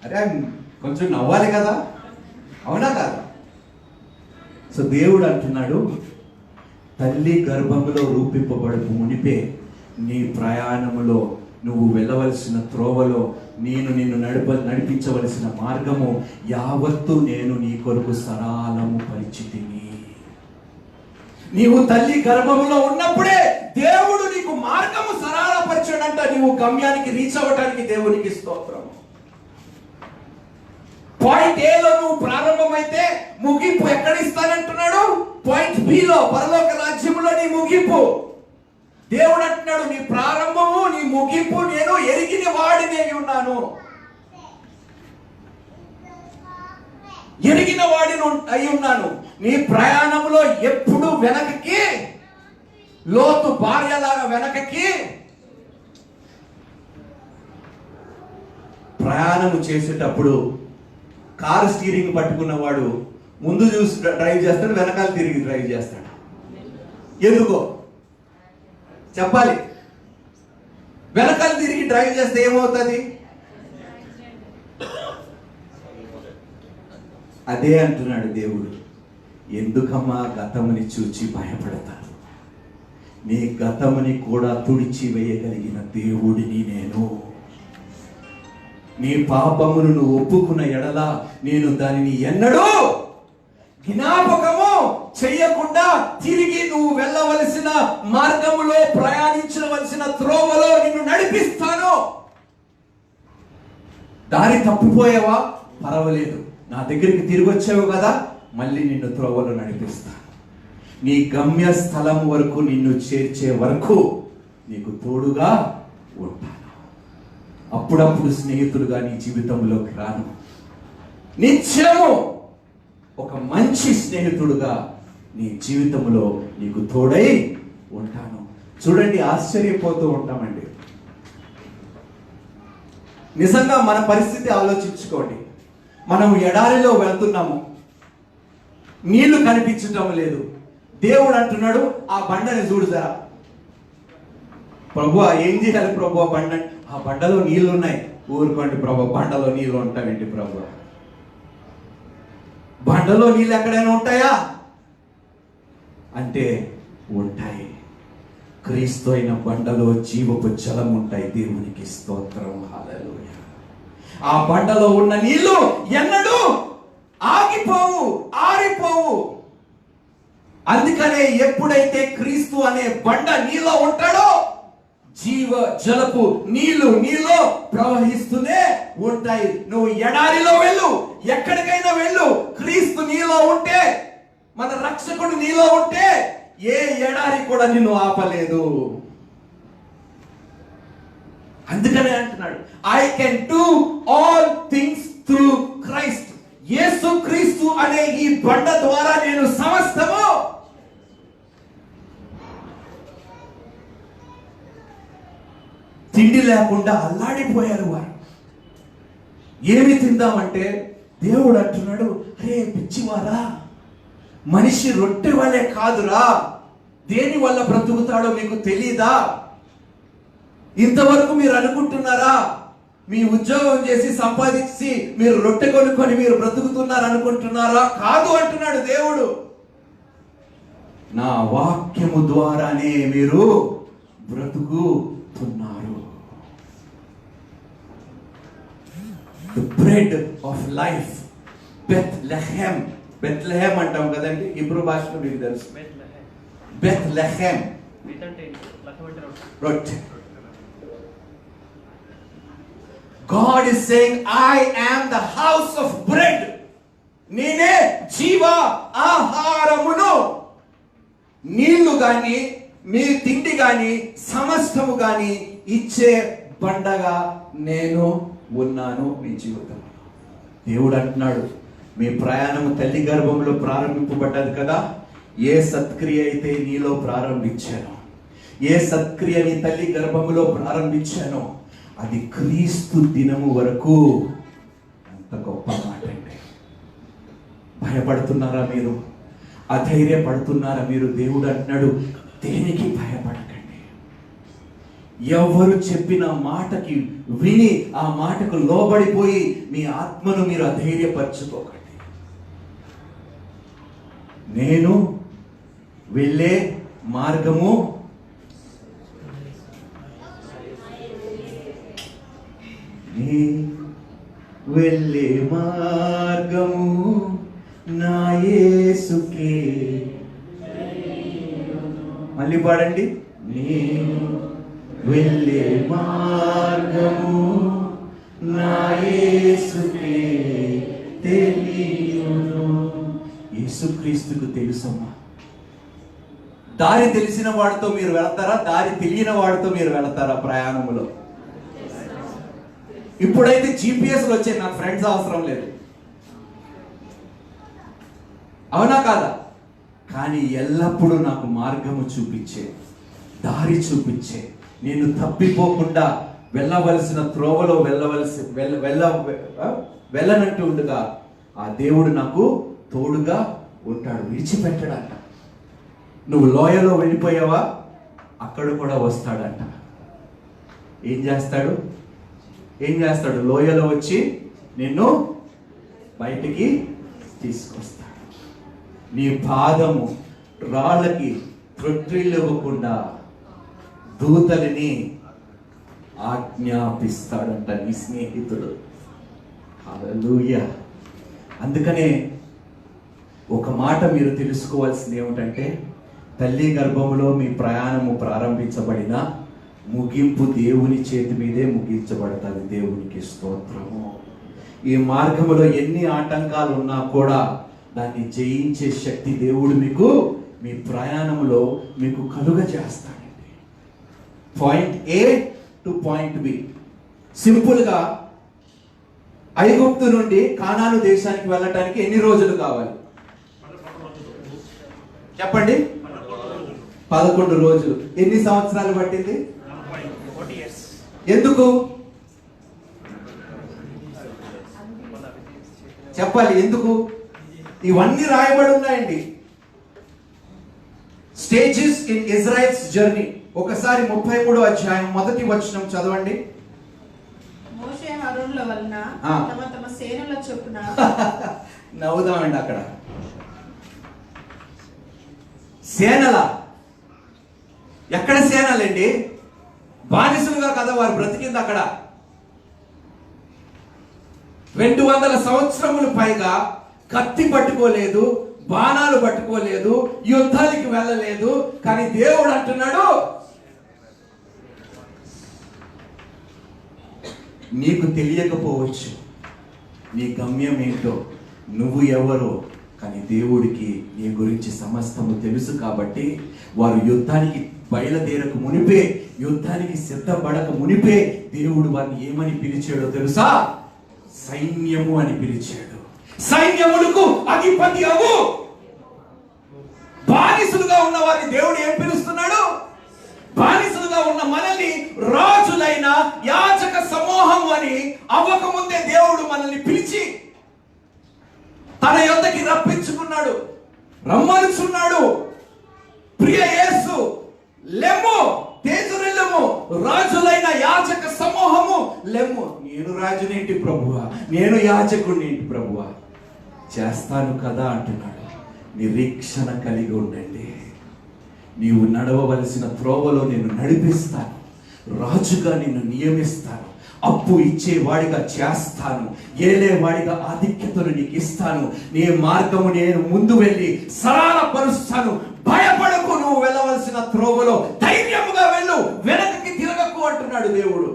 అరే కొంచెం నవ్వాలి కదా, అవునా కాదా? సో దేవుడు అంటున్నాడు, తల్లి గర్భంలో రూపింపబడకు మునిపే నీ ప్రయాణములో, నువ్వు వెళ్ళవలసిన త్రోవలో నేను నిన్ను నడిపించవలసిన మార్గము యావత్తు నేను నీ కొరకు సరళము పరిచితిని. నీవు తల్లి గర్భములో ఉన్నప్పుడే దేవుడు నీకు మార్గము సరళపరిచాడంట. నీవు గమ్యానికి రీచ్ అవ్వడానికి దేవునికి స్తోత్రం. పాయింట్ ఏలో నువ్వు ప్రారంభమైతే ముగింపు ఎక్కడ ఇస్తానంటున్నాడు? పాయింట్ బిలో, పరలోక రాజ్యంలో నీ ముగింపు. దేవుడు అంటున్నాడు, నీ ప్రారంభము నీ ముగింపు నేను ఎరిగిన వాడిని అయి ఉన్నాను, ఎరిగిన వాడిని అయి ఉన్నాను. నీ ప్రయాణంలో ఎప్పుడు వెనకకి, లోతు భార్యలాగా వెనకకి ప్రయాణము చేసేటప్పుడు కారు స్టీరింగ్ పట్టుకున్నవాడు ముందు చూసి డ్రైవ్ చేస్తాడు, వెనకాల తిరిగి డ్రైవ్ చేస్తాడు. ఎందుకో చెప్పాలి. వెనకాల తిరిగి డ్రైవ్ చేస్తే ఏమవుతుంది? అదే అంటున్నాడు దేవుడు, ఎందుకమ్మా గతముని చూచి భయపడతాను? నీ గతముని కూడా తుడిచి వేయగలిగిన దేవుడిని నేను. నీ పాపమును నువ్వు ఒప్పుకున్న ఎడల నేను దానిని ఎన్నడూ జ్ఞాపకము చెయ్యకుండా తిరిగి నువ్వు వెళ్ళవలసిన మార్గములో, ప్రయాణించవలసిన త్రోవలో నిన్ను నడిపిస్తాను. దారి తప్పిపోయావా? పర్వాలేదు, నా దగ్గరికి తిరిగి వచ్చావు కదా, మళ్ళీ నిన్ను త్రోవలో నడిపిస్తాను. నీ గమ్య స్థలం వరకు నిన్ను చేర్చే వరకు నీకు తోడుగా ఉంటాను. అప్పుడప్పుడు స్నేహితులుగా నీ జీవితంలోకి రాను, నిత్యము ఒక మంచి స్నేహితుడుగా నీ జీవితంలో నీకు తోడై ఉంటాను. చూడండి, ఆశ్చర్యపోతూ ఉంటామండి. నిజంగా మన పరిస్థితి ఆలోచించుకోండి. మనం ఎడారిలో వెళ్తున్నాము, నీళ్లు కనిపించటం లేదు. దేవుడు అంటున్నాడు, ఆ బండని చూడుదా ప్రభు, ఏం చేయాలి ప్రభు? ఆ బండ, ఆ బండలో నీళ్లు ఉన్నాయి. ఊరుకోండి ప్రభు, బండలో నీళ్లు ఉంటావేంటి ప్రభు? బండలో నీళ్ళు ఎక్కడైనా ఉంటాయా అంటే ఉంటాయి. క్రీస్తు అయిన బండలో జీవపు జలం ఉంటాయి. దేవునికి స్తోత్రం, హల్లెలూయా. ఆ బండలో ఉన్న నీళ్లు ఎన్నడూ ఆగిపోవు, ఆరిపోవు. అందుకనే ఎప్పుడైతే క్రీస్తు అనే బండ నీలో ఉంటాడో జీవ జలపు నీళ్లు నీలో ప్రవహిస్తూనే ఉంటాయి. నువ్వు ఎడారిలో వెళ్ళు, ఎక్కడికైనా వెళ్ళు, క్రీస్తు నీలో ఉంటే, మన రక్షకుడు నీలో ఉంటే ఏ ఎడారి కూడా నిన్ను ఆపలేదు. అందుకనే అంటున్నాడు, I can do all things through Christ. యేసు క్రీస్తు అనే ఈ బండ ద్వారా నేను సమస్తము. తిండి లేకుండా అల్లాడిపోయారు వారు. ఏమి తిందామంటే దేవుడు అంటున్నాడు, అరే పిచ్చివారా, మనిషి రొట్టె వల్లే కాదురా, దేని వల్ల బ్రతుకుతాడో మీకు తెలీదా? ఇంతవరకు మీరు అనుకుంటున్నారా మీ ఉద్యోగం చేసి సంపాదించి మీరు రొట్టె కొనుక్కొని మీరు బ్రతుకుతున్నారు అనుకుంటున్నారా? కాదు అంటున్నాడు దేవుడు. నా వాక్యము ద్వారానే మీరు బ్రతుకుతున్నారు. The bread of life. బెత్లెహెమ్. బెత్లెహెమ్ అంటాం కదండి హిబ్రూ భాషలో, మీకు తెలుసు. బెత్లెహెమ్ రొట్టె. God is saying, I am the house of bread. నేనే జీవ ఆహారమును. నీళ్లు గాని, మీ తిండి గాని, సమస్తము గాని ఇచ్చే బండగా నేను ఉన్నాను మీ జీవితంలో. దేవుడు అంటున్నాడు, మీ ప్రయాణము తల్లి గర్భంలో ప్రారంభింపబడ్డది కదా. ఏ సత్క్రియ అయితే నీలో ప్రారంభించానో, ఏ సత్క్రియ నీ తల్లి గర్భంలో ప్రారంభించానో, అది క్రీస్తు దినము వరకు. ఎంత గొప్ప మాట అండి. భయపడుతున్నారా మీరు? అధైర్యపడుతున్నారా మీరు? దేవుడు అంటున్నాడు, దేనికి భయపడకండి. ఎవరు చెప్పిన మాటకి విని ఆ మాటకు లోబడిపోయి మీ ఆత్మను మీరు అధైర్యపరచుకోకండి. నేను వెళ్ళే మార్గము వెళ్ళే మార్గము నా యేసుకే. మళ్ళీ పాడండి. నేను వెళ్ళే మార్గము నా యేసుకే తెలియును. యేసుక్రీస్తుకు తెలుసమ్మా. దారి తెలిసిన వాడితో మీరు వెళతారా? దారి తెలియని వాడితో మీరు వెళతారా ప్రయాణంలో? ఇప్పుడైతే జీపీఎస్లు వచ్చాయి, నాకు ఫ్రెండ్స్ అవసరం లేదు, అవునా కాదా? కానీ ఎల్లప్పుడూ నాకు మార్గము చూపించే, దారి చూపించే, నేను తప్పిపోకుండా వెళ్ళవలసిన త్రోవలో వెళ్ళనట్టు ఉండగా ఆ దేవుడు నాకు తోడుగా ఉంటాడు, విడిచిపెట్టడంట. నువ్వు లోయలో వెళ్ళిపోయావా, అక్కడ కూడా వస్తాడంట. ఏం చేస్తాడు? లోయలో వచ్చి నిన్ను బయటికి తీసుకొస్తాడు. నీ పాదము రాళ్ళకి త్రొట్టిల్లివ్వకుండా దూతలని ఆజ్ఞాపిస్తాడంట నీ స్నేహితుడు. హల్లెలూయా. అందుకనే ఒక మాట మీరు తెలుసుకోవాల్సింది ఏమిటంటే, తల్లి గర్భంలో మీ ప్రయాణము ప్రారంభించబడిన ముగింపు దేవుని చేతి మీదే ముగించబడతాది. దేవునికి స్తోత్రము. ఈ మార్గంలో ఎన్ని ఆటంకాలు ఉన్నా కూడా దాన్ని జయించే శక్తి దేవుడు మీకు మీ ప్రయాణంలో మీకు కలుగ చేస్తాడండి. Point A to point B. సింపుల్గా ఐగుప్తు నుండి కానాను దేశానికి వెళ్ళటానికి ఎన్ని రోజులు కావాలి చెప్పండి? 11 రోజులు. ఎన్ని సంవత్సరాలు పట్టింది? ఎందుకు చెప్పాలి? ఎందుకు? ఇవన్నీ రాయబడి ఉన్నాయండి. Stages in Israel's journey. ఒకసారి 33వ అధ్యాయం 1వ వచనం చదవండి. మోషే హరోనుల వలన తమ తమ సేనల చొప్పున. నవ్వుదామండి. అక్కడ సేనల, ఎక్కడ సేనలండి? బానిసలుగా కదా వారు బ్రతికింది అక్కడ. 200 సంవత్సరములు పైగా కత్తి పట్టుకోలేదు, బాణాలు పట్టుకోలేదు, యుద్ధానికి వెళ్ళలేదు. కానీ దేవుడు అంటున్నాడు, నీకు తెలియకపోవచ్చు నీ గమ్యం ఏంటో, నువ్వు ఎవరో, కానీ దేవుడికి నీ గురించి సమస్తము తెలుసు. కాబట్టి వారు యుద్ధానికి బయలుదేరక మునిపే, యుద్ధానికి సిద్ధపడక మునిపే దేవుడు వారిని ఏమని పిలిచాడో తెలుసా? సైన్యము అని పిలిచాడు. సైన్యములకు అధిపతి అవు. బానిసలుగా ఉన్న వారిని దేవుడు ఏం పిలుస్తున్నాడు? బానిసలుగా ఉన్న మనల్ని రాజులైన యాజక సమూహం అని అవ్వకముందే దేవుడు మనల్ని పిలిచి తన యొద్దకి రప్పించుకున్నాడు, రమ్మనుచున్నాడు. ప్రియ యేసు, లెమ్ము, తేజరిల్లము, రాజులైన యాజక సమూహము లెమ్ము. నేను రాజునేంటి ప్రభువా, నేను యాజకుడినేంటి ప్రభువా, చేస్తాను కదా అంటున్నాడు. నిరీక్షణ కలిగి ఉండండి. నీవు నడవవలసిన త్రోవలో నేను నడిపిస్తాను, రాజుగా నిన్ను నియమిస్తాను, అప్పు ఇచ్చేవాడిగా చేస్తాను, ఏలేవాడిగా ఆధిక్యతను నీకు ఇస్తాను, నీ మార్గము నేను ముందు వెళ్ళి సరళపరుస్తాను. భయపడకు, నువ్వు వెళ్ళవలసిన త్రోవలో ధైర్యముగా వెళ్ళు, వెనక్కి తిరగకు అంటున్నాడు దేవుడు.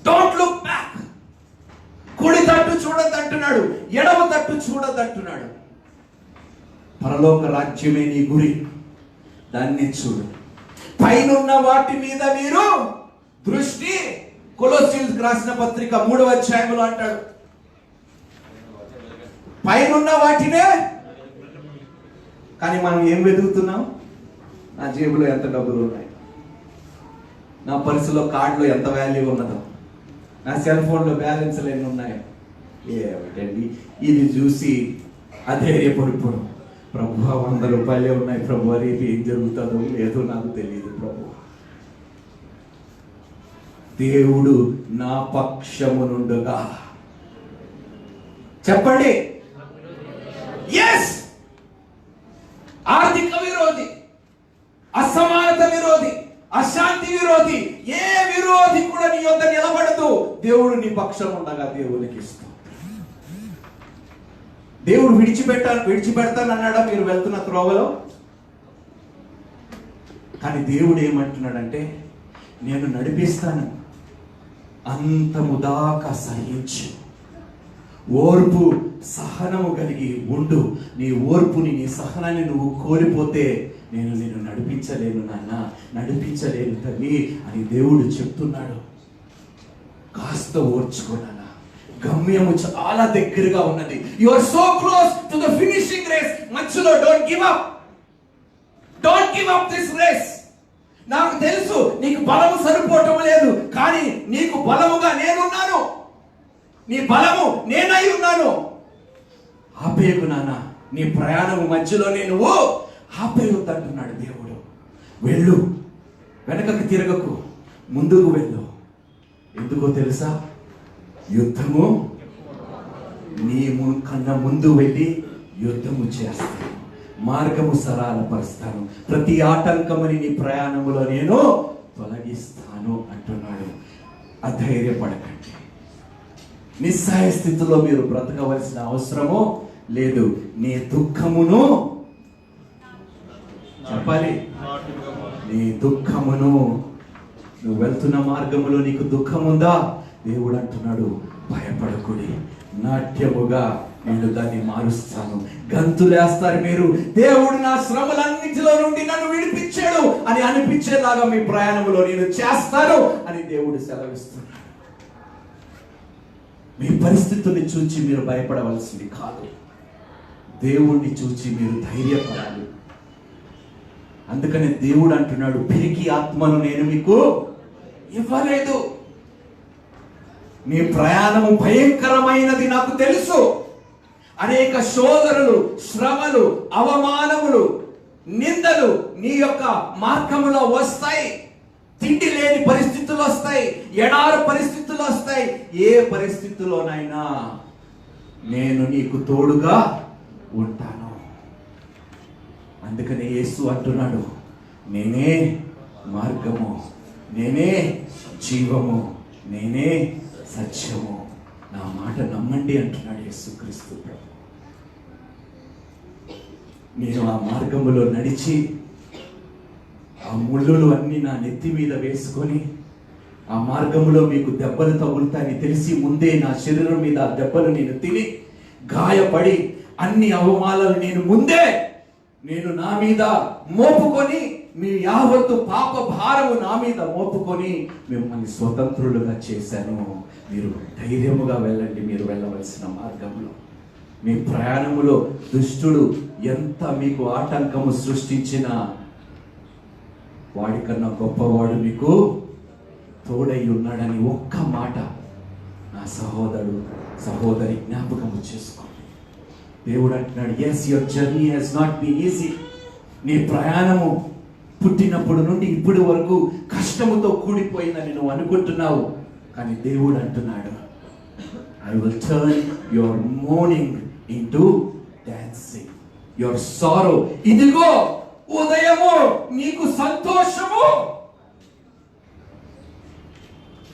Don't look back. కుడి తట్టు చూడద్దంటున్నాడు, ఎడమ తట్టు చూడద్దంటున్నాడు. పరలోక రాజ్యమే నీ గురి, దాన్ని చూడు. పైనున్న వాటి మీద మీరు దృష్టి. కొలొస్సీయులకు రాసిన పత్రిక 3వ అధ్యాయంలో అంటాడు, పైనున్న వాటినే. కానీ మనం ఏం వెతుకుతున్నాం? నా జేబులో ఎంత డబ్బులు ఉన్నాయి, నా పర్సులో కార్డులో ఎంత వాల్యూ ఉన్నదో, నా సెల్ ఫోన్లో బ్యాలెన్స్లు ఎన్ని ఉన్నాయో. ఏమిటండి ఇది చూసి అధైర్యపడిపోవడం. ప్రభు 100 రూపాయలే ఉన్నాయి ప్రభు, రేపు ఏం జరుగుతుందో లేదో నాకు తెలియదు ప్రభు. దేవుడు నా పక్షమునుండుగా. చెప్పండి. ఎస్. ఆర్థిక విరోధి, అసమానత విరోధి, అశాంతి విరోధి, ఏ విరోధి కూడా నీ యొద్ద నిలబడదు. దేవుడు నీ పక్షం ఉండగా దేవునికి ఇష్టం. దేవుడు విడిచిపెడతానన్నాడా మీరు వెళ్తున్న త్రోవలో? కానీ దేవుడు ఏమంటున్నాడంటే, నేను నడిపిస్తాను, అంతము దాకా సహించు, ఓర్పు సహనము కలిగి ఉండు. నీ ఓర్పుని, నీ సహనాన్ని నువ్వు కోల్పోతే నేను నిన్ను నడిపించలేను నాన్న, నడిపించలేను తల్లి అని దేవుడు చెప్తున్నాడు. కాస్త ఓర్చుకోనా, గమ్యము చాలా దగ్గరగా ఉన్నది. You are so close to the finishing race. మధ్యలో don't give up, don't give up this race. నాకు తెలుసు నీకు బలము సరిపోవటం లేదు, కానీ నీకు బలముగా నేనున్నాను, నీ బలము నేనై ఉన్నాను. ఆపేయకు నాన్న, నీ ప్రయాణము మధ్యలో నేను ఆపేయొద్దంటున్నాడు దేవుడు. వెళ్ళు, వెనకకు తిరగకు, ముందుకు వెళ్ళు. ఎందుకో తెలుసా? యుద్ధము నీ కన్నా ముందు వెళ్ళి యుద్ధము చేస్తాను, మార్గము సరళపరుస్తాను, ప్రతి ఆటంకమని నీ ప్రయాణములో నేను తొలగిస్తాను అంటున్నాడు. అధైర్యపడకండి. నిస్సహాయ స్థితిలో మీరు బ్రతకవలసిన అవసరము లేదు. నీ దుఃఖమును చెప్పాలి, నీ దుఃఖమును, నువ్వు వెళ్తున్న మార్గములో నీకు దుఃఖం ఉందా? దేవుడు అంటున్నాడు, భయపడకుడి, నాట్యముగా నేను దాన్ని మారుస్తాను. గంతులేస్తారు మీరు, దేవుడు నా శ్రమలన్నిటిలో నుండి నన్ను విడిపించాడు అని అనిపించేలాగా మీ ప్రయాణంలో నేను చేస్తాను అని దేవుడు సెలవిస్తున్నాడు. మీ పరిస్థితుల్ని చూచి మీరు భయపడవలసింది కాదు, దేవుణ్ణి చూచి మీరు ధైర్యపడాలి. అందుకనే దేవుడు అంటున్నాడు, పిరికి ఆత్మను నేను మీకు ఇవ్వలేదు. మీ ప్రయాణము భయంకరమైనది నాకు తెలుసు. అనేక శోధనలు, శ్రమలు, అవమానములు, నిందలు నీ యొక్క మార్గములో వస్తాయి. తిండి లేని పరిస్థితులు వస్తాయి, ఎడారు పరిస్థితులు వస్తాయి. ఏ పరిస్థితుల్లోనైనా నేను నీకు తోడుగా ఉంటాను. అందుకనే యేసు అంటున్నాడు, నేనే మార్గము, నేనే జీవము, నేనే సత్యము, నా మాట నమ్మండి అంటున్నాడు యేసుక్రీస్తు ప్రభు. నేను ఆ మార్గములో నడిచి ఆ ముళ్ళులు అన్ని నా నెత్తి మీద వేసుకొని ఆ మార్గములో మీకు దెబ్బలు తగులుతాయని తెలిసి ముందే నా శరీరం మీద ఆ దెబ్బలు నేను తిని గాయపడి అన్ని అవమానాలు నేను నా మీద మోపుకొని, మీ యావత్తు పాప భారము నా మీద మోపుకొని మిమ్మల్ని స్వతంత్రులుగా చేశాను. మీరు ధైర్యముగా వెళ్ళండి. మీరు వెళ్ళవలసిన మార్గంలో, మీ ప్రయాణములో దుష్టుడు ఎంత మీకు ఆటంకము సృష్టించినా వాడికన్నా గొప్పవాడు మీకు తోడై ఉన్నాడని ఒక్క మాట నా సహోదరి జ్ఞాపకము చేసుకోండి. దేవుడు అంటున్నాడు, yes, your journey has not been easy. నీ ప్రయాణము పుట్టినప్పుడు నుండి ఇప్పటి వరకు కష్టముతో కూడిపోయిందని నువ్వు అనుకుంటున్నావు. కానీ దేవుడు అంటున్నాడు, I will turn your morning into dancing, your సారో, ఇదిగో ఉదయము నీకు సంతోషము.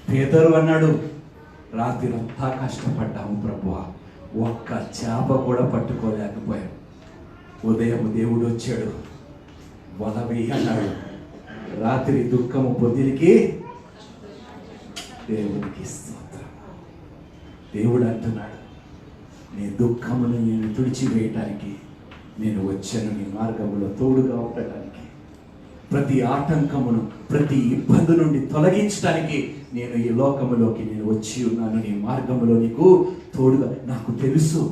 పేదరు అన్నాడు, రాత్రి అంతా కష్టపడ్డాము ప్రభువా, ఒక్క చేప కూడా పట్టుకోలేకపోయాం. ఉదయం దేవుడు వచ్చాడు, వల వేయి అన్నాడు. రాత్రి దుఃఖము పొద్దునికి దేవునికి స్తోత్రం. దేవుడు అంటున్నాడు, నీ దుఃఖమును నేను తుడిచివేయటానికి నేను వచ్చాను, నీ మార్గములో తోడుగా ఉండటానికి, ప్రతి ఆటంకమును, ప్రతి ఇబ్బంది నుండి తొలగించడానికి నేను ఈ లోకములోకి నేను వచ్చి ఉన్నాను. నీ మార్గములో నీకు తోడుగా. నాకు తెలుసు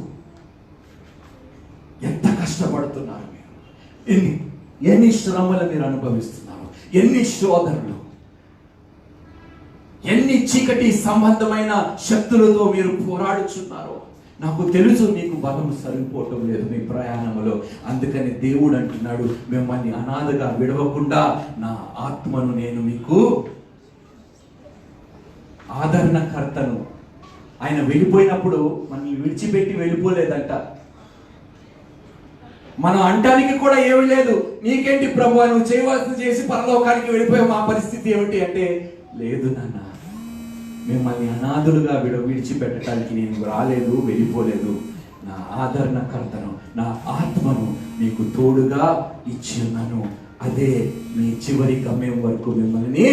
ఎంత కష్టపడుతున్నారు మీరు, ఎన్ని శ్రమలు మీరు అనుభవిస్తున్నారు, ఎన్ని శోధనలు, ఎన్ని చీకటి సంబంధమైన శక్తులతో మీరు పోరాడుచున్నారో నాకు తెలుసు. మీకు బలం సరిపోవటం లేదు మీ ప్రయాణంలో. అందుకని దేవుడు అంటున్నాడు, మిమ్మల్ని అనాథగా విడవకుండా నా ఆత్మను నేను మీకు ఆదరణకర్తను. ఆయన వెళ్ళిపోయినప్పుడు మనల్ని విడిచిపెట్టి వెళ్ళిపోలేదంట. మనం అంటానికి కూడా ఏమీ లేదు. నీకేంటి ప్రభువా, నువ్వు చేయవలసింది చేసి పరలోకానికి వెళ్ళిపోయావు, మా పరిస్థితి ఏమిటి అంటే, లేదు నాన్న, మిమ్మల్ని అనాథులుగా విడిచిపెట్టడానికి నేను రాలేదు, వెళ్ళిపోలేదు. నా ఆదరణకర్తను, నా ఆత్మను మీకు తోడుగా ఇచ్చి ఉన్నాను. అదే మీ చివరి గమ్యం వరకు మిమ్మల్ని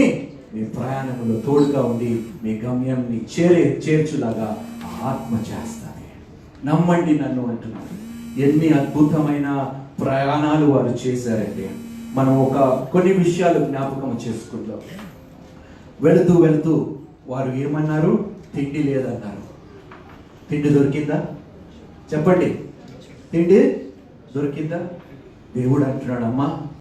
మీ ప్రయాణంలో తోడుగా ఉండి మీ గమ్యాన్ని చేర్చులాగా ఆ ఆత్మ చేస్తుంది. నమ్మండి నన్ను అంటున్నాను. ఎన్ని అద్భుతమైన ప్రయాణాలు వారు చేశారంటే, మనం కొన్ని విషయాలు జ్ఞాపకం చేసుకుందాం. వెళుతూ వెళుతూ వారు ఏమన్నారు? తిండి లేదన్నారు. తిండి దొరికిందా? చెప్పండి, తిండి దొరికిందా? దేవుడు అంటున్నాడు, అమ్మా